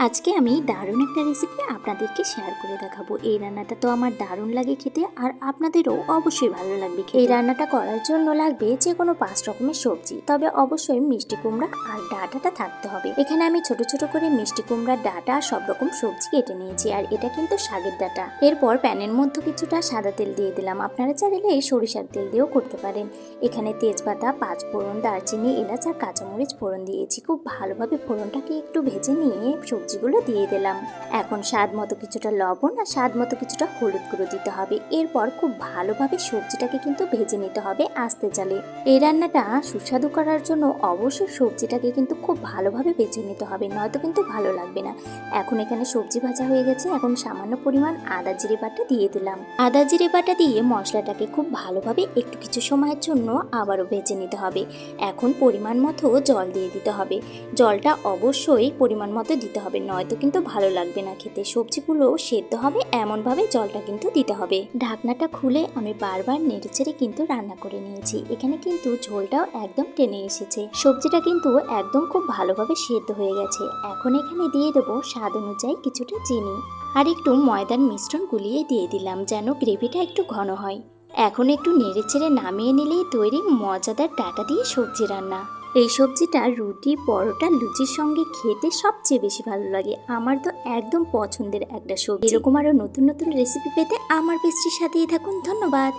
আজকে আমি দারুণ একটা রেসিপি আপনাদেরকে শেয়ার করে দেখাবো। এই রান্নাটা তো আমার দারুণ লাগে খেতে, আর আপনাদেরও অবশ্যই ভালো লাগবে। এই রান্নাটা করার জন্য লাগবে যে কোনো 5 রকমের সবজি, তবে অবশ্যই মিষ্টি কুমড়া আর ডাঁটাটা থাকতে হবে। এখানে আমি ছোট ছোট করে মিষ্টি কুমড়ার ডাঁটা সব রকম সবজি কেটে নিয়েছি, আর এটা কিন্তু শাকের ডাঁটা। এরপর প্যানের মধ্যে কিছুটা সাদা তেল দিয়ে দিলাম, আপনারা চাইলে সরিষার তেল দিয়েও করতে পারেন। এখানে তেজপাতা, 5 ফোড়ন, দারচিনি, এলাচ আর কাঁচামরিচ ফোড়ন দিয়েছি। খুব ভালোভাবে ফোড়নটাকে একটু ভেজে নিয়ে সবজিগুলো দিয়ে দিলাম। এখন স্বাদ মতো কিছুটা লবণ আর স্বাদ মতো কিছুটা হলুদ গুঁড়ো দিতে হবে। এরপর খুব ভালোভাবে সবজিটাকে কিন্তু ভেজে নিতে হবে আস্তে জালে। এই রান্নাটা সুস্বাদু করার জন্য অবশ্যই সবজিটাকে কিন্তু খুব ভালোভাবে ভেজে নিতে হবে, নয়তো কিন্তু ভালো লাগবে না। এখন এখানে সবজি ভাজা হয়ে গেছে, এখন সামান্য পরিমাণ আদা জিরে বাটা দিয়ে দিলাম। আদা জিরে বাটা দিয়ে মশলাটাকে খুব ভালোভাবে একটু কিছু সময়ের জন্য আবারও ভেজে নিতে হবে। এখন পরিমাণ মতো জল দিয়ে দিতে হবে। জলটা অবশ্যই পরিমাণ মতো দিতে হবে, নয়তো কিন্তু ভালো লাগবে না খেতে। সবজিগুলো সেদ্ধ হবে এমনভাবে জলটা কিন্তু দিতে হবে। ঢাকনাটা খুলে আমি বারবার নেড়েচেড়ে কিন্তু রান্না করে নিয়েছি। এখানে কিন্তু ঝোলটাও একদম টেনে এসেছে, সবজিটা কিন্তু একদম খুব ভালোভাবে সেদ্ধ হয়ে গেছে। এখন এখানে দিয়ে দেবো স্বাদ অনুযায়ী কিছুটা চিনি আর একটু ময়দার মিশ্রণ গুলিয়ে দিয়ে দিলাম, যেন গ্রেভিটা একটু ঘন হয়। এখন একটু নেড়েচেড়ে নামিয়ে নিলেই তৈরি মজাদার ডাঁটা দিয়ে সবজি রান্না। এই সবজিটা রুটি, পরোটা, লুচির সঙ্গে খেতে সবচেয়ে বেশি ভালো লাগে। আমার তো একদম পছন্দের একটা সবজি। এরকম আরও নতুন নতুন রেসিপি পেতে আমার পেস্ট্রির সাথেই থাকুন। ধন্যবাদ।